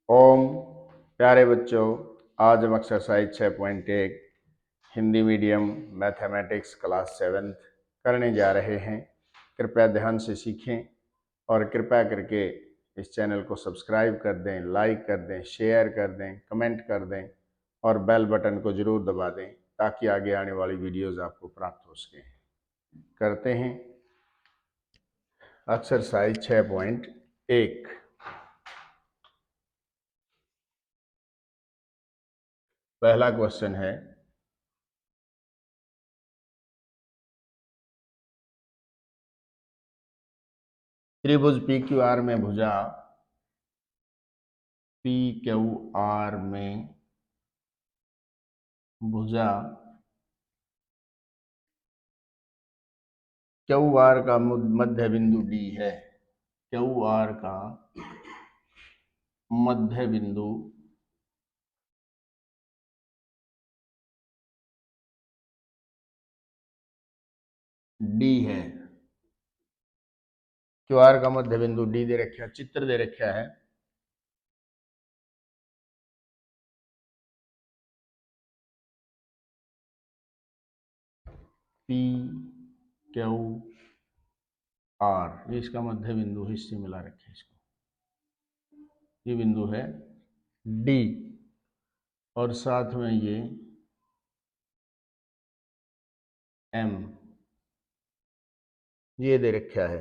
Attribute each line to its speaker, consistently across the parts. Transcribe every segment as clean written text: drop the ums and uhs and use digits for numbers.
Speaker 1: ओम प्यारे बच्चों, आज हम exercise 6.1 Hindi medium mathematics class 7 करने जा रहे हैं। कृपया ध्यान से सीखें और कृपया करके इस चैनल को सब्सक्राइब कर दें, लाइक कर दें, शेयर कर दें, कमेंट कर दें और बेल बटन को ज़रूर दबा दें ताकि आगे आने वाली वीडियोज़ आपको प्राप्त हो सकें। करते हैं एक्सरसाइज 6.1। पहला क्वेश्चन है, त्रिभुज पी क्यू आर में भुजा पी क्यू आर में भुजा क्यू आर का मध्य बिंदु डी है। क्यू आर का मध्य बिंदु डी है। क्यू आर का मध्य बिंदु डी दे रखा, चित्र दे रखा है। पी क्यू आर, ये इसका मध्य बिंदु है, इससे मिला रखे इसको। ये बिंदु है डी और साथ में ये एम, ये दे रखा है।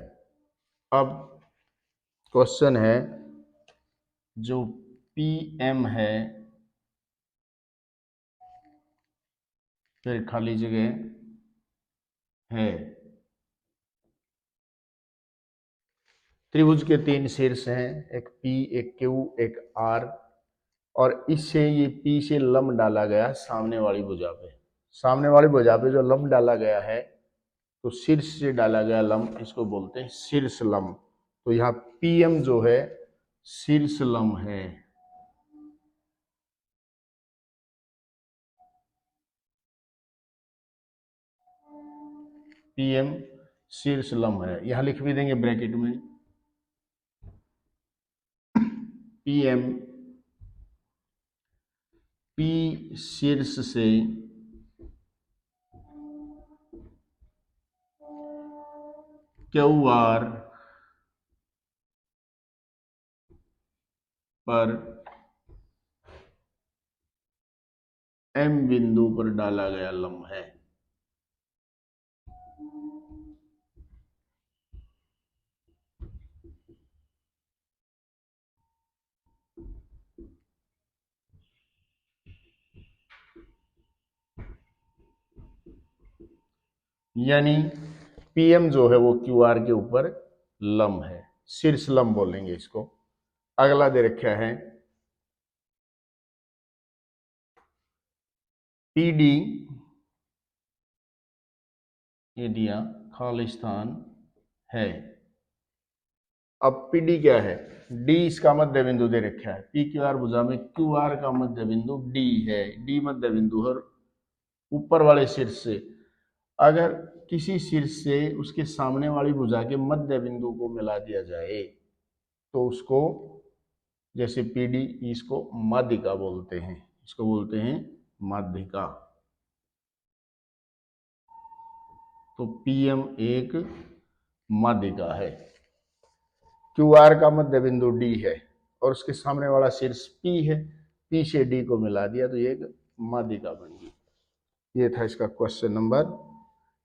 Speaker 1: अब क्वेश्चन है, जो पी एम है, फिर खाली जगह है। त्रिभुज के 3 शीर्ष हैं, एक P, एक Q, एक R, और इससे ये P से लंब डाला गया सामने वाली भुजा पे। सामने वाली भुजा पे जो लंब डाला गया है, तो शीर्ष से डाला गया लंब, इसको बोलते हैं शीर्ष लंब। तो यहाँ PM जो है शीर्ष लंब है। PM शीर्ष लंब है। यहां लिख भी देंगे ब्रैकेट में, PM P शीर्ष से QR पर M बिंदु पर डाला गया लंब है। यानी PM जो है वो QR के ऊपर लंब है, शीर्ष लंब बोलेंगे इसको। अगला दे रखा है PD, ये दिया खालिस्तान है। अब PD क्या है? D इसका मध्य बिंदु दे रखा है। PQR भुजा में QR का मध्य बिंदु D है। D मध्य बिंदु है ऊपर वाले शीर्ष से। अगर किसी शीर्ष से उसके सामने वाली भुजा के मध्य बिंदु को मिला दिया जाए तो उसको, जैसे PD, इसको माध्यिका बोलते हैं। इसको बोलते हैं माध्यिका। तो PM एक माध्यिका है। QR का मध्य बिंदु D है और उसके सामने वाला शीर्ष P है। P से D को मिला दिया तो ये एक माध्यिका बन गई। ये था इसका क्वेश्चन नंबर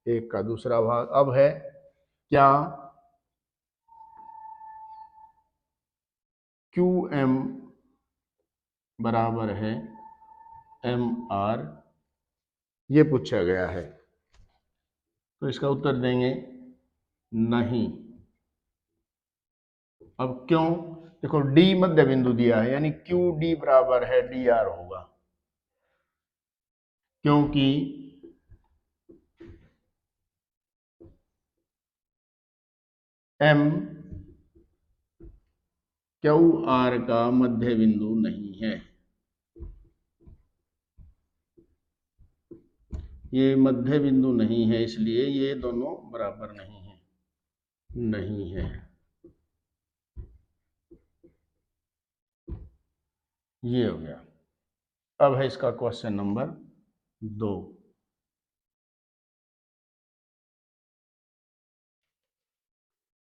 Speaker 1: 1 का दूसरा भाग। अब है, क्या QM बराबर है MR, ये पूछा गया है। तो इसका उत्तर देंगे नहीं। अब क्यों? देखो, D मध्य बिंदु दिया है, यानी QD बराबर है DR होगा, क्योंकि M QR का मध्य बिंदु नहीं है। ये मध्य बिंदु नहीं है, इसलिए ये दोनों बराबर नहीं है। नहीं है। ये हो गया। अब है इसका क्वेश्चन नंबर 2।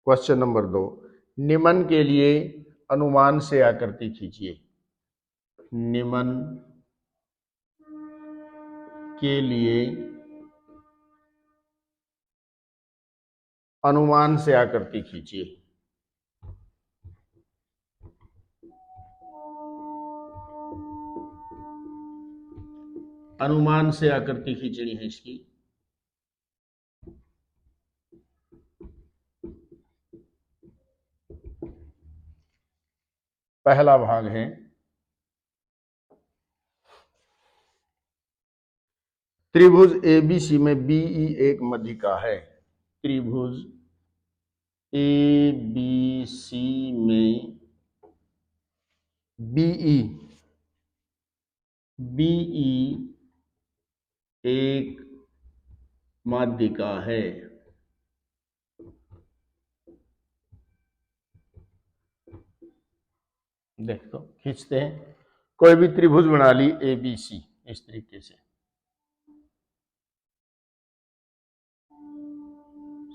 Speaker 1: क्वेश्चन नंबर 2, निम्न के लिए अनुमान से आकृति खींचिए। निम्न के लिए अनुमान से आकृति खींचिए। अनुमान से आकृति खींचनी है इसकी। पहला भाग है त्रिभुज एबीसी में बीई एक मध्यिका है। त्रिभुज एबीसी में बीई एक माध्यिका है। देख तो खींचते हैं। कोई भी त्रिभुज बना ली एबीसी इस तरीके से,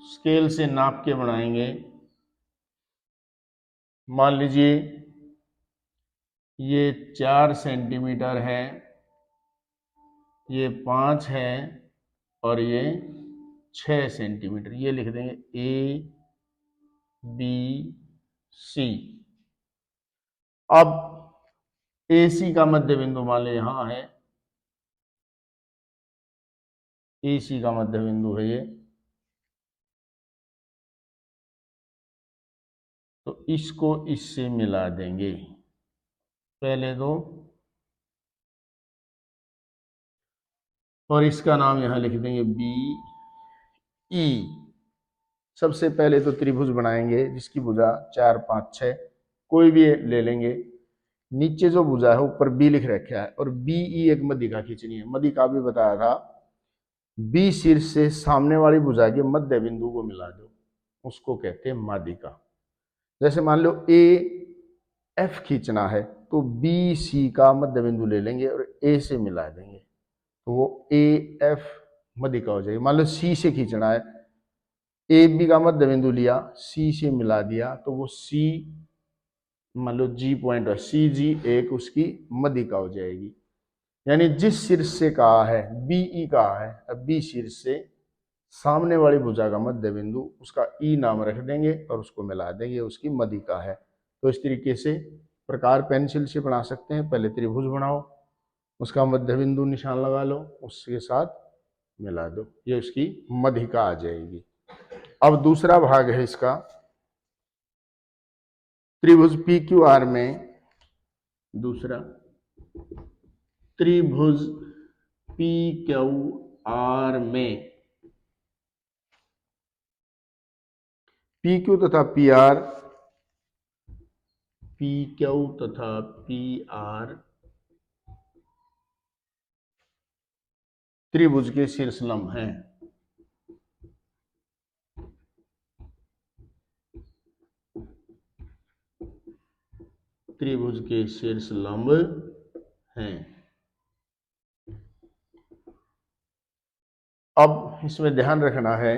Speaker 1: स्केल से नाप के बनाएंगे। मान लीजिए ये 4 सेंटीमीटर है, ये 5 है और ये 6 सेंटीमीटर। ये लिख देंगे ए बी सी। अब ए सी का मध्य बिंदु मान लीजिए यहां है, ए सी का मध्य बिंदु है ये। तो इसको इससे मिला देंगे पहले दो, और इसका नाम यहां लिख देंगे बी ई। सबसे पहले तो त्रिभुज बनाएंगे जिसकी भुजा 4 5 6, कोई भी ले लेंगे। नीचे जो भुजा है ऊपर बी लिख रखा है और बी ई एक मध्यिका खींचनी है। मध्यिका भी बताया था, बी शीर्ष से सामने वाली भुजा के मध्य बिंदु को मिला दो, उसको कहते हैं माध्यिका। जैसे मान लो ए एफ खींचना है तो बी सी का मध्य बिंदु ले लेंगे और ए से मिला देंगे, तो वो ए एफ मध्यिका हो जाएगी। मान लो सी से खींचना है, ए बी का मध्य बिंदु लिया, सी से मिला दिया, तो वो सी मान लो जी पॉइंट है, सी जी एक उसकी मध्यिका हो जाएगी। यानी जिस शीर्ष से कहा है बीई कहा है, अब बी शीर्ष से सामने वाली भुजा का मध्य बिंदु उसका ई नाम रख देंगे और उसको मिला देंगे, उसकी मध्यिका है। तो इस तरीके से प्रकार पेंसिल से बना सकते हैं। पहले त्रिभुज बनाओ, उसका मध्य बिंदु निशान लगा लो, उसके साथ मिला दो, ये उसकी मध्यिका आ जाएगी। अब दूसरा भाग है इसका, त्रिभुज पी क्यू आर में, दूसरा त्रिभुज पी क्यू आर में पी क्यू तथा पी आर, पी क्यू तथा पी आर त्रिभुज के शीर्ष लंब हैं। त्रिभुज के शीर्ष लंब हैं। अब इसमें ध्यान रखना है,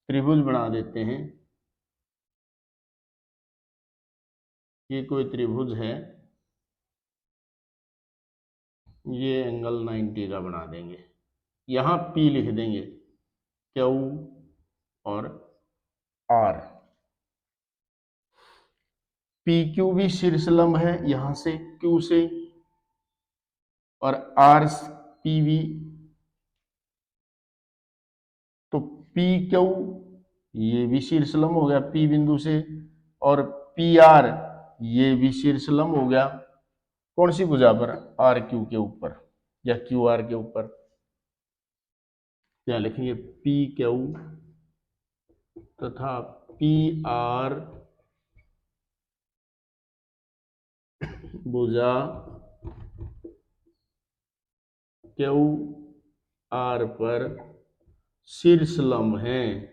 Speaker 1: त्रिभुज बना देते हैं। ये कोई त्रिभुज है, ये एंगल 90 का बना देंगे। यहां P लिख देंगे, Q और R। PQ भी शीर्ष लंब है यहां से Q से, और R P भी। तो PQ ये भी शीर्ष लंब हो गया P बिंदु से, और PR ये भी शीर्ष लंब हो गया कौन सी भुजा पर, RQ के ऊपर या QR के ऊपर। क्या लिखेंगे, PQ तथा PR भुजा QR पर शीर्ष लंब है।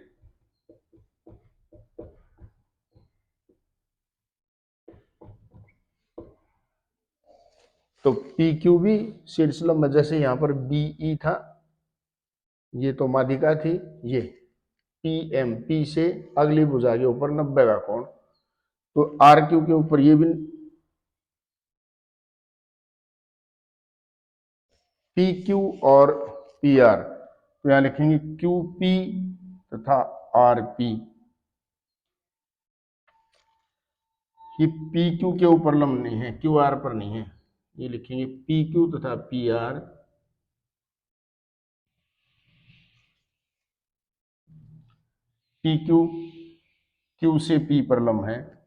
Speaker 1: तो पी क्यू भी शीर्ष लंब, जैसे यहाँ पर बी ई था, ये तो माध्यिका थी, ये पी एम, पी से अगली भुजा के ऊपर 90 का कोण, तो आर क्यू के ऊपर ये भी पी क्यू और पी आर, तो यहां लिखेंगे क्यू पी तथा आर पी। ये पी क्यू के ऊपर लंब नहीं है, क्यू आर पर नहीं है, ये लिखेंगे पी क्यू तथा P R P Q Q से पी पर लंब है,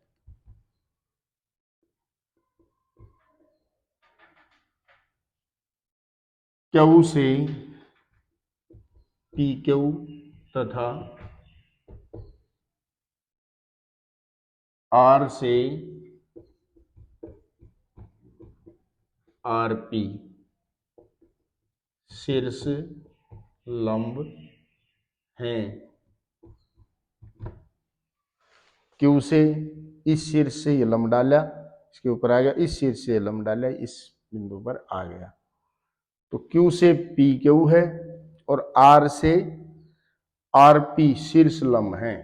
Speaker 1: क्यू से पी क्यू तथा आर से आर पी शीर्ष लंब हैं। क्यू से इस शीर्ष से ये लंब डाला, इसके ऊपर आ गया, इस शीर्ष से लंब डाला, इस बिंदु पर आ गया, तो क्यू से पी क्यू है और आर से आर पी शीर्ष लंब है।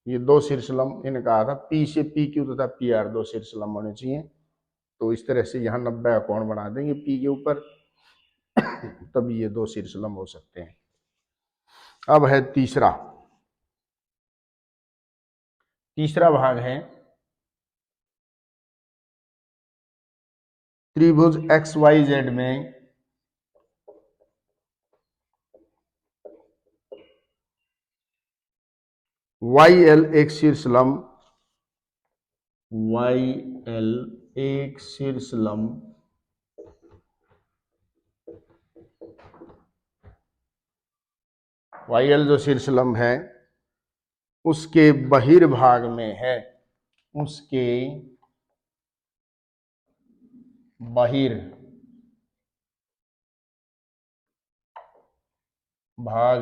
Speaker 1: ये दो शीर्ष लंब, इन्हें कहा था पी से पी क्यू तथा पी आर दो शीर्ष लंब होने चाहिए, तो इस तरह से यहाँ 90 का कोण बना देंगे पी के ऊपर, तभी ये दो शीर्ष लंब हो सकते हैं। अब है तीसरा भाग है त्रिभुज एक्स वाई जेड में वाई एल एक शीर्ष लंब, वाई एल एक शीर्ष लंब वाई एल जो शीर्ष लंब है उसके बहिर्भाग में है, उसके बहिर्भाग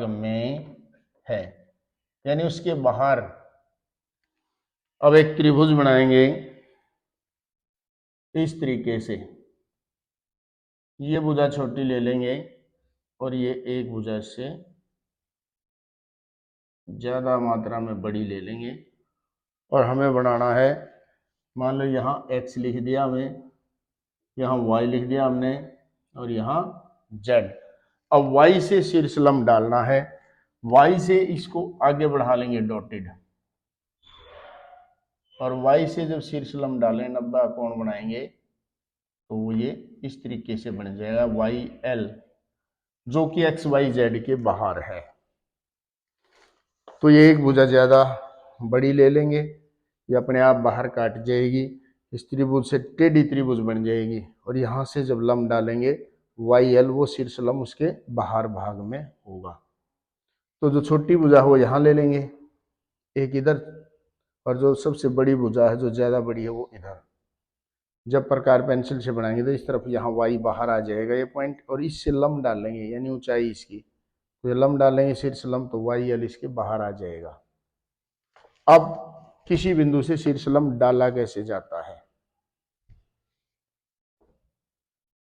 Speaker 1: में है, यानी उसके बाहर। अब एक त्रिभुज बनाएंगे इस तरीके से, ये भुजा छोटी ले लेंगे और ये एक भुजा से ज्यादा मात्रा में बड़ी ले लेंगे, और हमें बनाना है, मान लो यहाँ x लिख दिया हमने, यहाँ y लिख दिया हमने, और यहाँ z। अब y से शीर्ष लंब डालना है, y से इसको आगे बढ़ा लेंगे डॉटेड, और y से जब शीर्ष लंब डालें 90 का कोण बनाएंगे, तो वो ये इस तरीके से बन जाएगा वाई एल, जो कि एक्स वाई जेड के बाहर है। तो ये एक भुजा ज्यादा बड़ी ले लेंगे, ये अपने आप बाहर काट जाएगी, इस त्रिभुज से टेढ़ी त्रिभुज बन जाएगी, और यहाँ से जब लंब डालेंगे वाई एल, वो शीर्ष लंब उसके बाहर भाग में होगा। तो जो छोटी भुजा है वो यहाँ ले लेंगे एक इधर, और जो सबसे बड़ी भुजा है, जो ज्यादा बड़ी है, वो इधर। जब प्रकार पेंसिल से बनाएंगे तो इस तरफ यहाँ वाई बाहर आ जाएगा ये पॉइंट, और इससे लंब डालेंगे, यानी ऊंचाई इसकी, तो ये लंब डालेंगे शीर्ष लंब, तो वाई एल इसके बाहर आ जाएगा। अब किसी बिंदु से शीर्ष लंब डाला कैसे जाता है,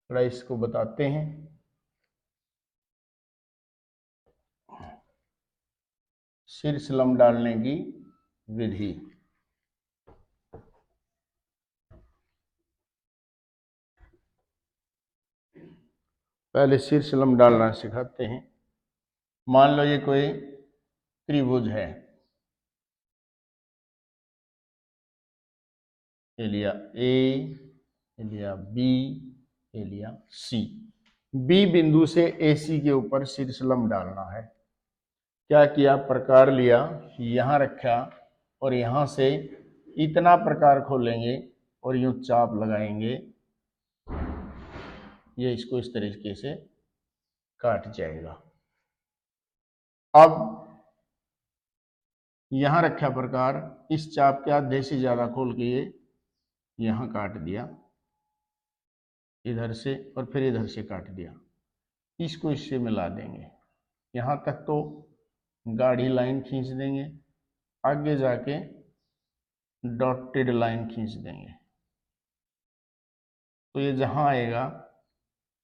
Speaker 1: थोड़ा इसको बताते हैं। शीर्ष लंब डालने की विधि, पहले शीर्ष लंब डालना सिखाते हैं। मान लो ये कोई त्रिभुज है, ये लिया ए, ये लिया बी, ये लिया सी। बी बिंदु से ए सी के ऊपर शीर्ष लंब डालना है। क्या किया, प्रकार लिया, यहां रखा, और यहां से इतना प्रकार खोलेंगे और यूं चाप लगाएंगे, ये इसको इस तरीके से काट जाएगा। अब यहां रखा प्रकार, इस चाप के आधे से ज्यादा खोल के ये यहां काट दिया इधर से, और फिर इधर से काट दिया, इसको इससे मिला देंगे, यहां तक तो गाढ़ी लाइन खींच देंगे, आगे जाके डॉटेड लाइन खींच देंगे, तो ये जहां आएगा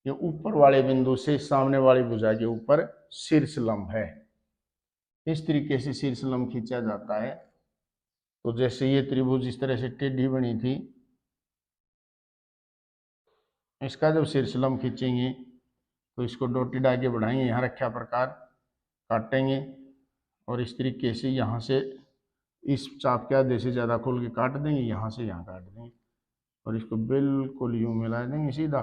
Speaker 1: ये ऊपर वाले बिंदु से सामने वाली भुजा के ऊपर शीर्ष लंब है। इस तरीके से शीर्ष लंब खींचा जाता है। तो जैसे ये त्रिभुज इस तरह से टेढ़ी बनी थी, इसका जब शीर्ष लंब खींचेंगे तो इसको डॉटेड आगे बढ़ाएंगे, यहाँ रक्षा प्रकार काटेंगे और इस तरीके से यहाँ से इस चाप के आधे से ज़्यादा खोल के काट देंगे, यहाँ से यहाँ काट देंगे और इसको बिल्कुल यूं मिला देंगे सीधा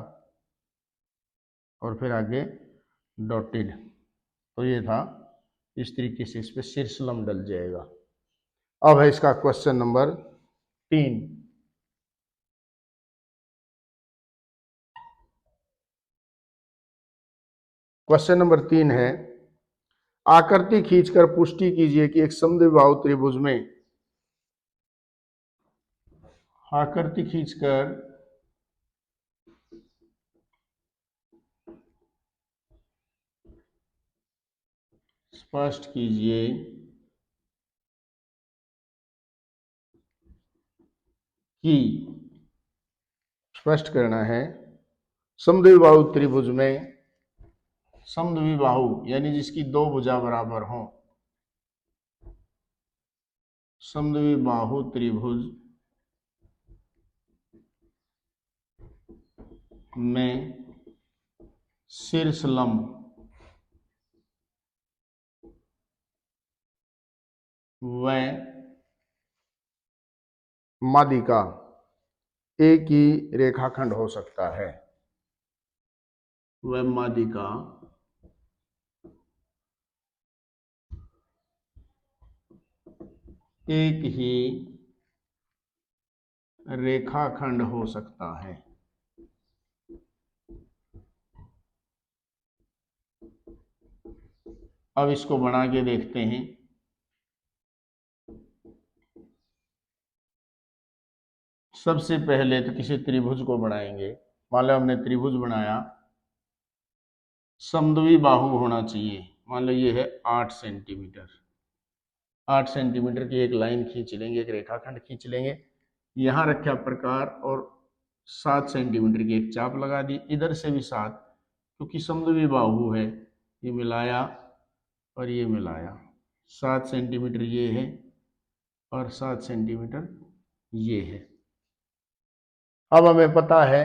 Speaker 1: और फिर आगे डॉटेड। तो ये था, इस तरीके से इस पर शीर्ष लंब डल जाएगा। अब है इसका क्वेश्चन नंबर 3। क्वेश्चन नंबर 3 है, आकृति खींचकर पुष्टि कीजिए कि एक समद्विबाहु त्रिभुज में आकृति खींचकर स्पष्ट कीजिए कि, स्पष्ट करना है, समद्विबाहु त्रिभुज में, समद्विबाहु यानी जिसकी दो भुजा बराबर हो, समद्विबाहु त्रिभुज में शीर्ष लंब व माध्यिका एक ही रेखाखंड हो सकता है। वह माध्यिका एक ही रेखाखंड हो सकता है। अब इसको बना के देखते हैं। सबसे पहले तो किसी त्रिभुज को बनाएंगे। मान लो हमने त्रिभुज बनाया, समद्विबाहु होना चाहिए। मान लो ये है 8 सेंटीमीटर, 8 सेंटीमीटर की एक लाइन खींच लेंगे, एक रेखाखंड खींच लेंगे, यहाँ रखा प्रकार और 7 सेंटीमीटर की एक चाप लगा दी, इधर से भी 7, क्योंकि समद्विबाहु है, ये मिलाया और ये मिलाया, 7 सेंटीमीटर ये है और 7 सेंटीमीटर ये है। अब हमें पता है,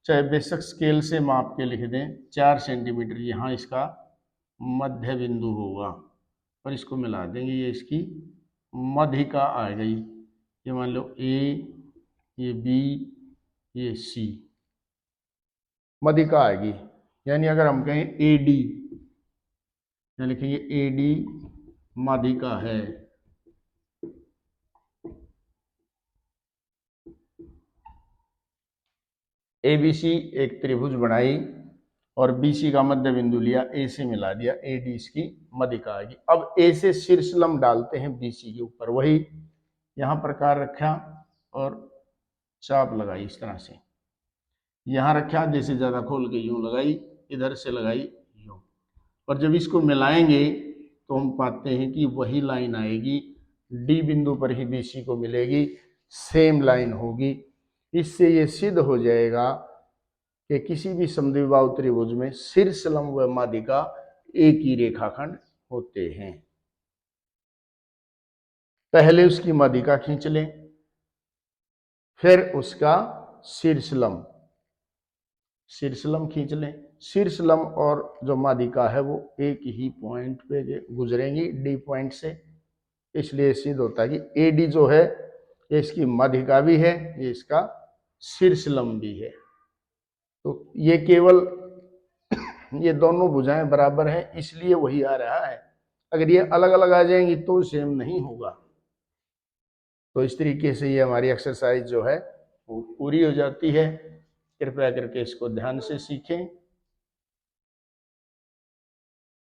Speaker 1: चाहे बेशक स्केल से माप के लिख दें, 4 सेंटीमीटर यहाँ इसका मध्य बिंदु होगा और इसको मिला देंगे, ये इसकी माध्यिका आ गई। ये मान लो ए, ये बी, ये सी, माध्यिका आएगी। यानी अगर हम कहें ए डी, यहाँ लिखेंगे ए डी माध्यिका है। ए बी सी एक त्रिभुज बनाई और BC का मध्य बिंदु लिया, ए से मिला दिया, AD इसकी माध्यिका आएगी। अब ए से शीर्ष लंब डालते हैं BC के ऊपर, वही यहाँ प्रकार रखा और चाप लगाई इस तरह से, यहाँ रखा, जैसे ज्यादा खोल के यूं लगाई, इधर से लगाई यूं, और जब इसको मिलाएंगे तो हम पाते हैं कि वही लाइन आएगी, D बिंदु पर ही BC को मिलेगी, सेम लाइन होगी। इससे ये सिद्ध हो जाएगा कि किसी भी समद्विबाहु त्रिभुज में शीर्ष लंब व माध्यिका एक ही रेखाखंड होते हैं। पहले उसकी माध्यिका खींच लें, फिर उसका शीर्ष लंब खींच लें। शीर्ष लंब और जो माध्यिका है वो एक ही पॉइंट पे गुजरेंगी, D पॉइंट से, इसलिए सिद्ध होता है कि AD जो है ये इसकी माध्यिका भी है, ये इसका शीर्ष लंब भी है। तो ये केवल ये दोनों भुजाएं बराबर हैं, इसलिए वही आ रहा है। अगर ये अलग अलग आ जाएंगी तो सेम नहीं होगा। तो इस तरीके से ये हमारी एक्सरसाइज जो है वो पूरी हो जाती है। कृपया करके इसको ध्यान से सीखें।